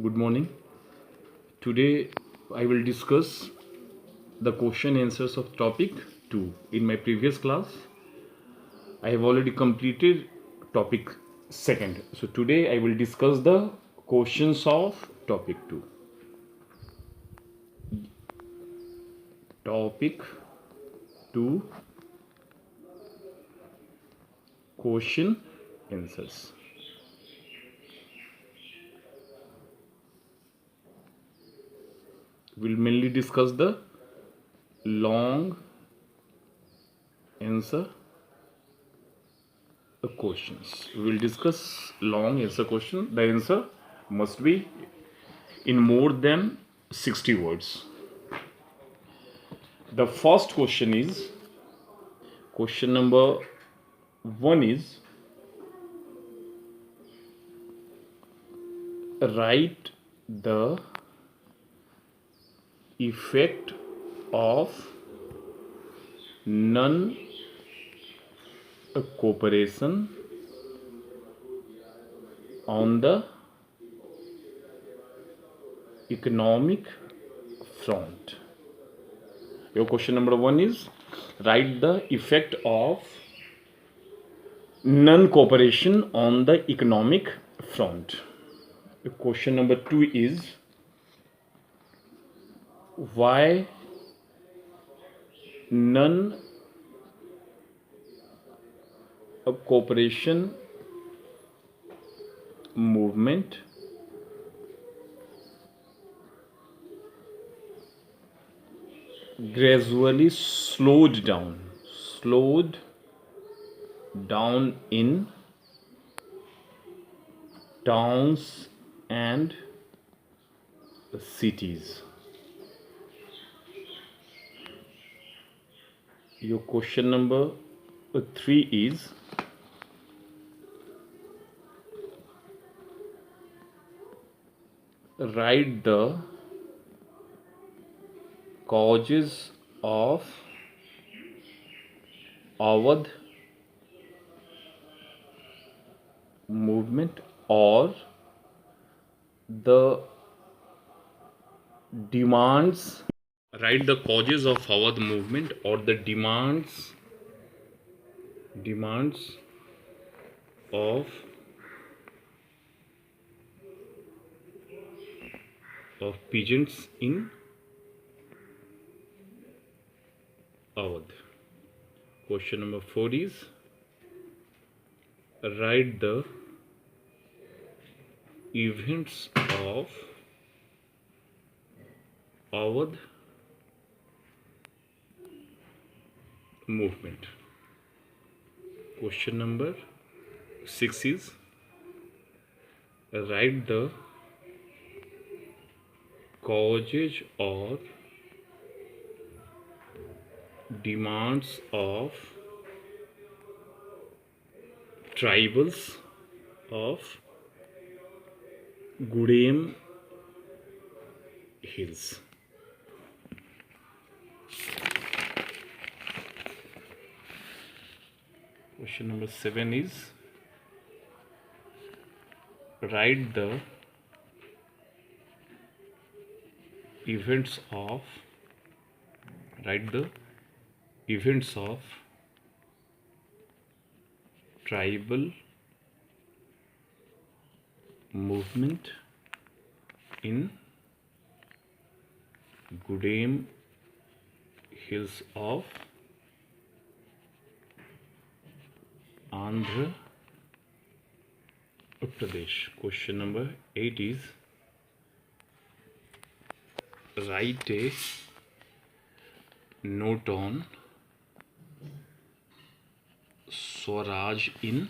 Good morning. Today I will discuss the question answers of topic 2. In my previous class, I have already completed topic second. So today I will discuss the questions of topic 2. Topic 2 question answers. We'll mainly discuss the long answer questions. We will discuss long answer question. The answer must be in more than 60 words. The first question number 1 is write the effect of non cooperation on the economic front. Your question number 1 is write the effect of non cooperation on the economic front. Question number 2 is why non cooperation movement gradually slowed down in towns and cities. Your question number 3 is write the causes of Awadh movement or the demands. Write the causes of Awadh movement or the demands of peasants in Awadh. Question number 4 is write the events of Awadh movement. Question number 6 is write the causes or demands of tribals of Gudem Hills. Question number 7 is write the events of tribal movement in Gudem Hills of Andhra Pradesh. Question number 8 is write a note on Swaraj in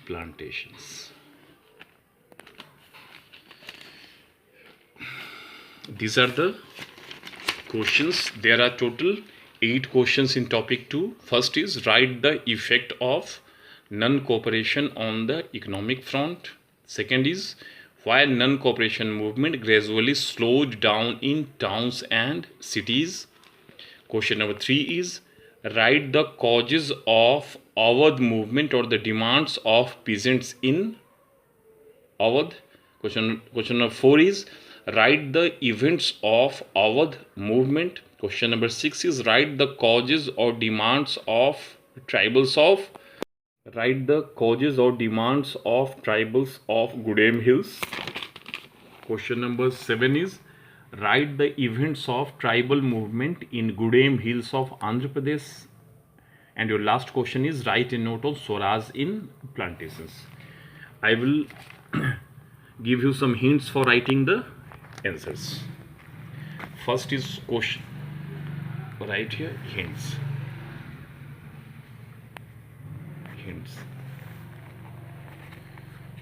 plantations. These are the questions. There are total 8 questions in topic 2. First is write the effect of non-cooperation on the economic front. Second is why non-cooperation movement gradually slowed down in towns and cities. Question number 3 is write the causes of Awadh movement or the demands of peasants in Awadh. Question number 4 is write the events of Awadh movement. Question number 6 is write the causes or demands of tribals of tribals of Gudem Hills. Question number 7 is write the events of tribal movement in Gudem Hills of Andhra Pradesh. And your last question is write a note on Swaraj in plantations. I will give you some hints for writing the answers. First is question, right here, hints.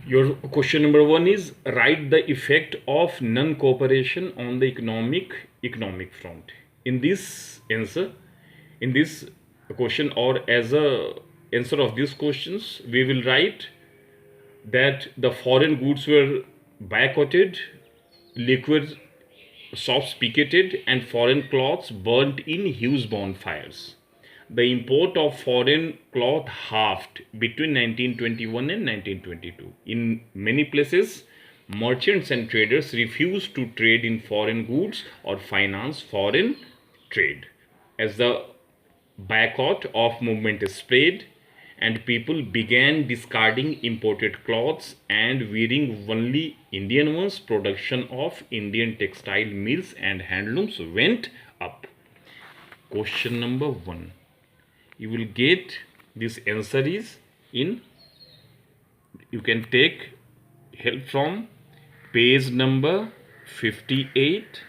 Your question number 1 is write the effect of non-cooperation on the economic front. In this question, or as a answer of these questions, we will write that the foreign goods were boycotted, liquor shops picketed, and foreign cloths burnt in huge bonfires. The import of foreign cloth halved between 1921 and 1922. In many places, merchants and traders refused to trade in foreign goods or finance foreign trade. As the boycott of movement spread and people began discarding imported clothes and wearing only Indian ones, production of Indian textile mills and handlooms went up. Question number 1. You will get this answer is in, you can take help from page number 58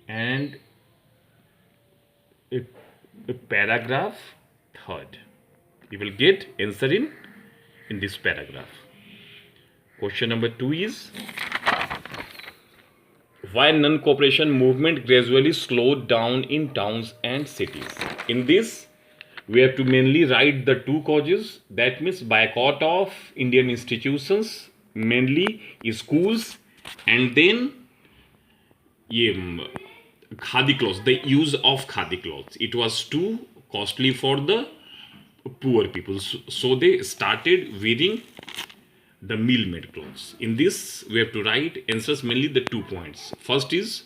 and a paragraph 3rd. You will get answer in this paragraph. Question number 2 is why non-cooperation movement gradually slowed down in towns and cities. In this, we have to mainly write the two causes, that means boycott of Indian institutions, mainly schools, and then khadi clothes, the use of khadi clothes. It was too costly for the poor people, so they started wearing the mill-made clothes. In this, we have to write answers mainly the 2 points. First is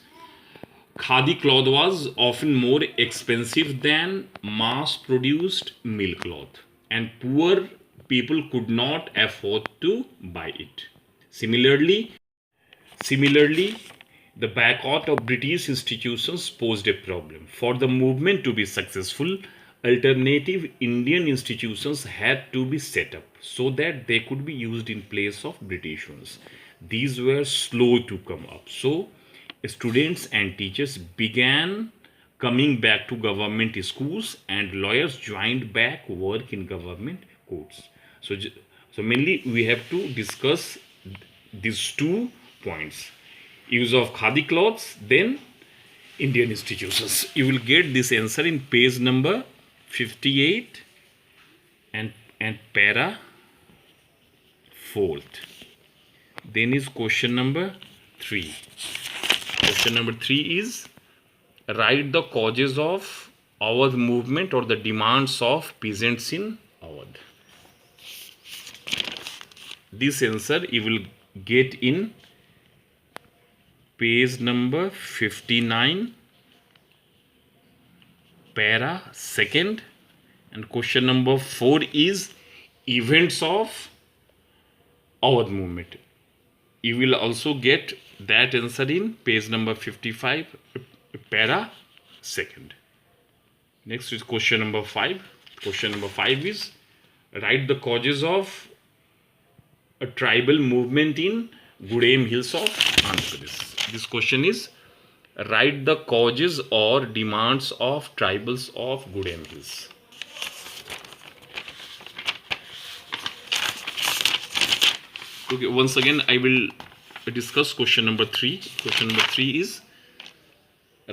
khadi cloth was often more expensive than mass-produced mill cloth, and poor people could not afford to buy it. Similarly, the boycott of British institutions posed a problem. For the movement to be successful, alternative Indian institutions had to be set up so that they could be used in place of British ones. These were slow to come up. So, students and teachers began coming back to government schools, and lawyers joined back work in government courts. So mainly we have to discuss these 2 points: use of khadi cloths, then Indian institutions. You will get this answer in page number 58 and para 4th. Then is question number 3. Question number 3 is write the causes of Awadh movement or the demands of peasants in Awadh. This answer you will get in page number 59, para 2nd, and question number 4 is events of Awadh movement. You will also get that answer in page number 55, para 2nd. Next is question number 5. Question number 5 is write the causes of a tribal movement in Gudem Hills of Andhra Pradesh. This question is write the causes or demands of tribals of Gudem Hills. Okay, once again I will discuss question number 3. Question number 3 is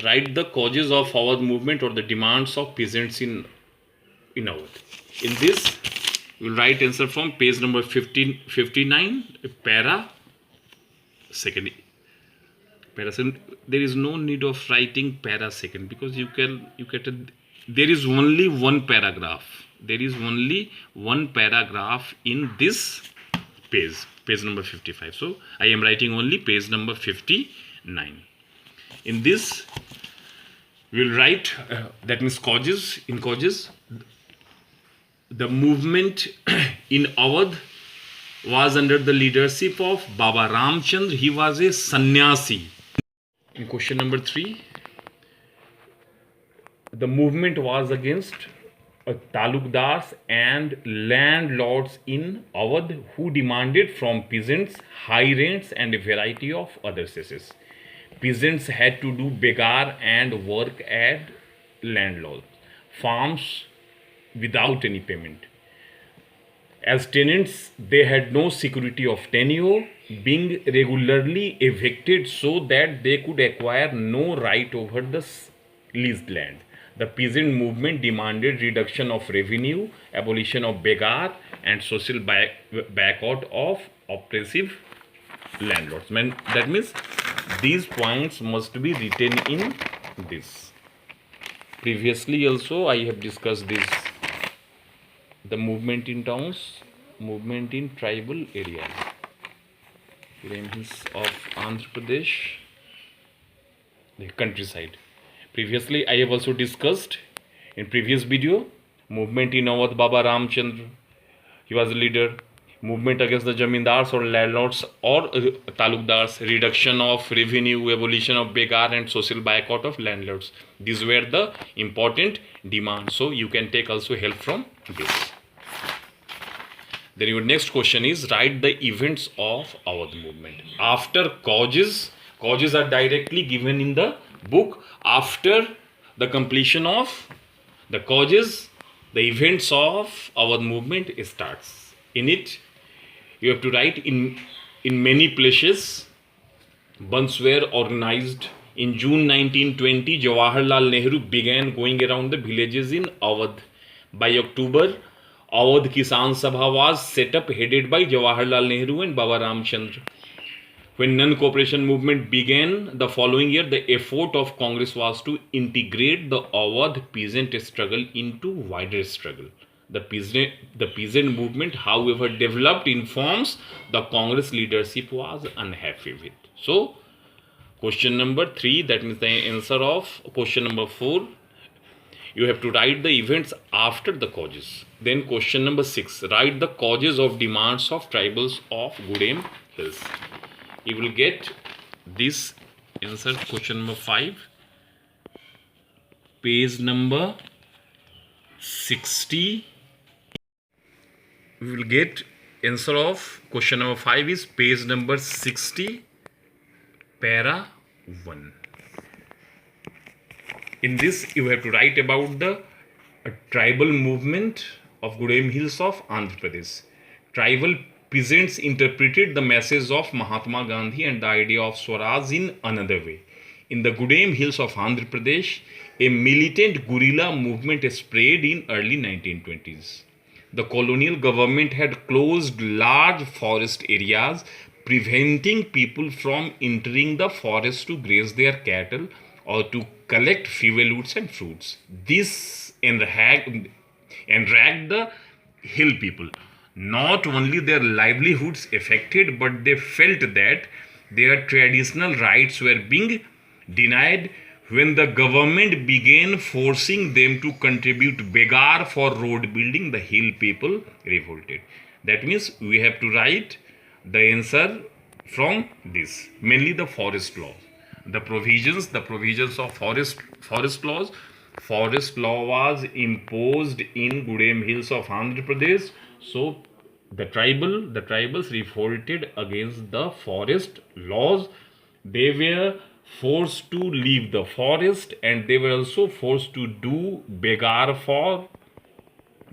write the causes of Awadh movement or the demands of peasants in Awadh. In this, we will write answer from page number 59, para 2nd. There is no need of writing para 2nd because there is only one paragraph. There is only one paragraph in this page. page number 55. So I am writing only page number 59. In this, we will write that means causes. In causes, the movement in Awadh was under the leadership of Baba Ramchandra. He was a sannyasi. In question number 3, the movement was against talukdars and landlords in Awadh who demanded from peasants high rents and a variety of other cesses. Peasants had to do begar and work at landlord farms without any payment. As tenants, they had no security of tenure, being regularly evicted so that they could acquire no right over the leased land. The peasant movement demanded reduction of revenue, abolition of begar, and social boycott of oppressive landlords. That means these points must be written in this. Previously also I have discussed this, the movement in towns, movement in tribal areas, Hills of Andhra Pradesh, the countryside. Previously I have also discussed in previous video, movement in Awadh, Baba Ramchandra, he was a leader. Movement against the jamindars or landlords or talukdars, reduction of revenue, abolition of begar, and social boycott of landlords. These were the important demands. So you can take also help from this. Then your next question is write the events of Awadh movement. After causes are directly given in the book. After the completion of the causes, the events of Awadh movement starts. In it, you have to write in many places. Bunds were organized. In June 1920, Jawaharlal Nehru began going around the villages in Awadh. By October, Awadh Kisan Sabha was set up, headed by Jawaharlal Nehru and Baba Ramchandra. When non-cooperation movement began the following year, the effort of Congress was to integrate the Awadh peasant struggle into wider struggle. The peasant movement, however, developed in forms the Congress leadership was unhappy with. So, question number 3, that means the answer of question number 4, you have to write the events after the causes. Then question number 6, write the causes of demands of tribals of Gudem Hills. You will get this answer, question number 5, page number 60. We will get answer of question number 5 is page number 60, para 1. In this, you have to write about the tribal movement of Gudem Hills of Andhra Pradesh. Tribal peasants interpreted the message of Mahatma Gandhi and the idea of Swaraj in another way. In the Gudem Hills of Andhra Pradesh, a militant guerrilla movement spread in early 1920s. The colonial government had closed large forest areas, preventing people from entering the forest to graze their cattle or to collect fuel woods and fruits. This enraged the hill people. Not only their livelihoods affected, but they felt that their traditional rights were being denied when the government began forcing them to contribute begar for road building. The hill people revolted. That means we have to write the answer from this, mainly the forest law. The provisions of forest laws. Forest law was imposed in Gudem Hills of Andhra Pradesh. So the tribals revolted against the forest laws. They were forced to leave the forest, and they were also forced to do begar for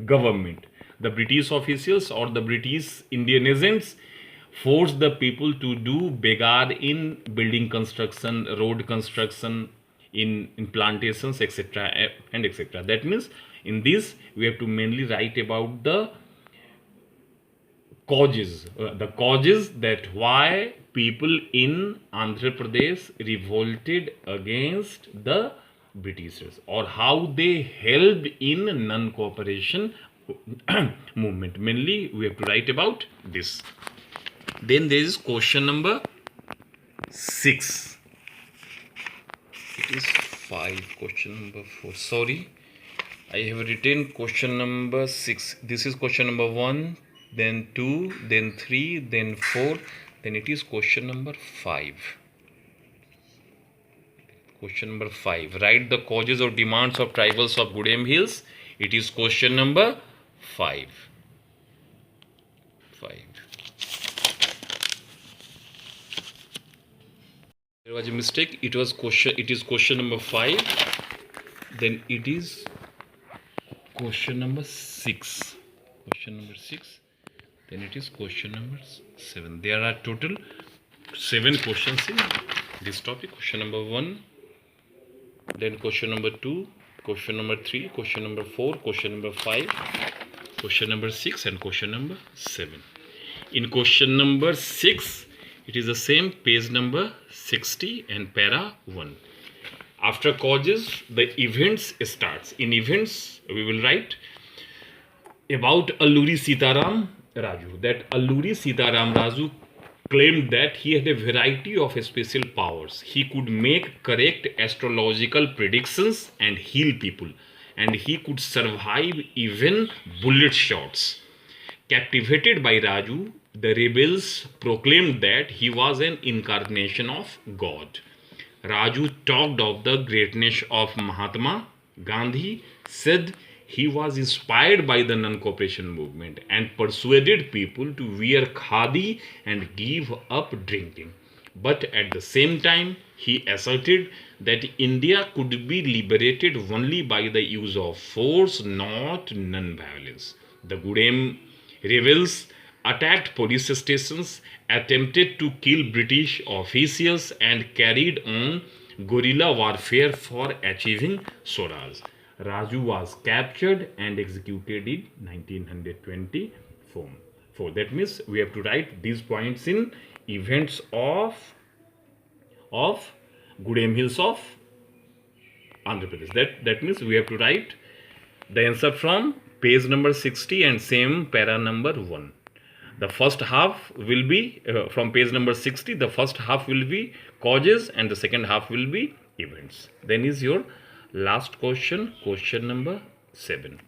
government. The British officials or the British Indian agents forced the people to do begar in building construction, road construction, in plantations, etc. and etc. That means in this we have to mainly write about the causes that why people in Andhra Pradesh revolted against the Britishers, or how they helped in non-cooperation movement. Mainly we have to write about this. Then there is question number 6. It is 5. Question number 4. Sorry, I have written question number 6. This is question number 1, then 2, then 3, then 4. Then it is question number 5. Question number 5. Write the causes or demands of tribals of Goodham Hills. It is question number 5. 5. There was a mistake. It is question number 5. Then it is question number 6. Question number 6. Then it is question number 7. There are total 7 questions in this topic. Question number 1. Then question number 2. Question number 3. Question number 4. Question number 5. Question number 6 and question number 7. In question number 6, it is the same, page number 60 and para 1. After causes, the events starts. In events, we will write about Alluri Sitaram Raju. That Alluri Sitaram Raju claimed that he had a variety of special powers. He could make correct astrological predictions and heal people, and he could survive even bullet shots. Captivated by Raju, the rebels proclaimed that he was an incarnation of God. Raju talked of the greatness of Mahatma Gandhi, said he was inspired by the non-cooperation movement, and persuaded people to wear khadi and give up drinking. But at the same time, he asserted that India could be liberated only by the use of force, not non-violence. The Goodham rebels attacked police stations, attempted to kill British officials, and carried on guerrilla warfare for achieving Swaraj. Raju was captured and executed in 1924. That means we have to write these points in events of Goodham Hills of Andhra Pradesh. That means we have to write the answer from page number 60 and same para number 1. The first half will be from page number 60. The first half will be causes and the second half will be events. Then is your last question, question number 7.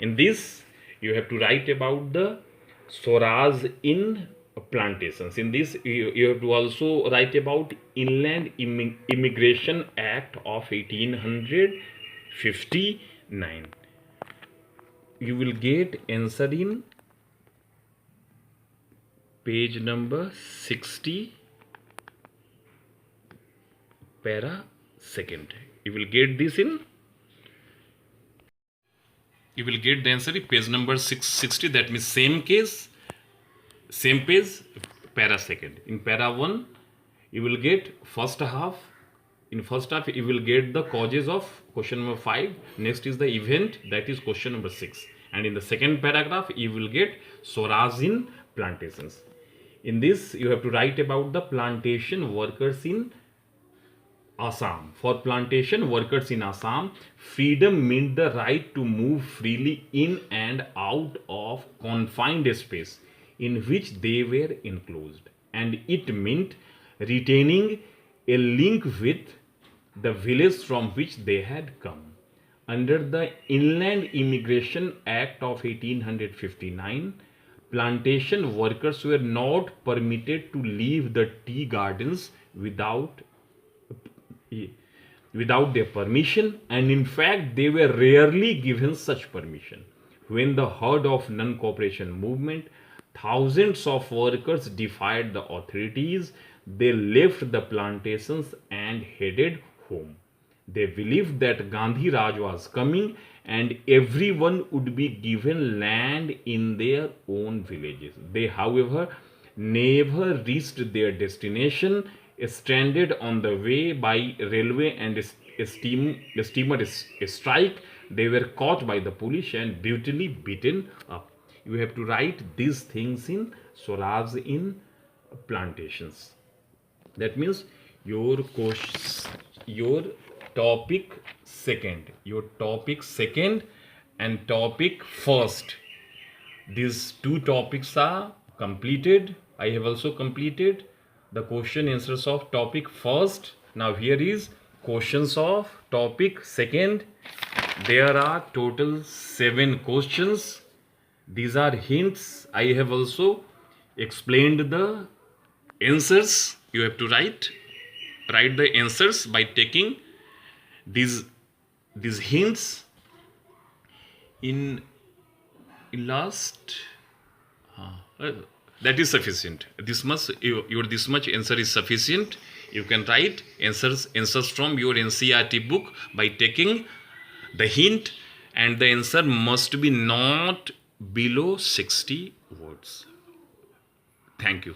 In this, you have to write about the Swaraj in plantations. In this, you have to also write about Inland Immigration Act of 1859. You will get answer in page number 60, para 2nd. You will get this in, you will get the answer in page number 660. That means same case, same page, para 2nd. In para 1, you will get first half. In first half, you will get the causes of question number 5. Next is the event, that is question number 6. And in the second paragraph, you will get Swaraj in plantations. In this, you have to write about the plantation workers in Assam. For plantation workers in Assam, freedom meant the right to move freely in and out of confined space in which they were enclosed, and it meant retaining a link with the village from which they had come. Under the Inland Immigration Act of 1859, plantation workers were not permitted to leave the tea gardens without their permission, and in fact they were rarely given such permission. When the herd of non-cooperation movement, thousands of workers defied the authorities, they left the plantations and headed home. They believed that Gandhi Raj was coming and everyone would be given land in their own villages. They, however, never reached their destination, stranded on the way by railway and steamer strike. They were caught by the police and brutally beaten up. You have to write these things in Swaraj in plantations. That means your topic second and topic first, these two topics are completed. I have also completed the question answers of topic first. Now here is questions of topic second. There are total 7 questions. These are hints. I have also explained the answers. You have to write the answers by taking these hints in last. Uh, that is sufficient. This much your this much answer is sufficient. You can write answers from your NCERT book by taking the hint, and the answer must be not below 60 words. Thank you.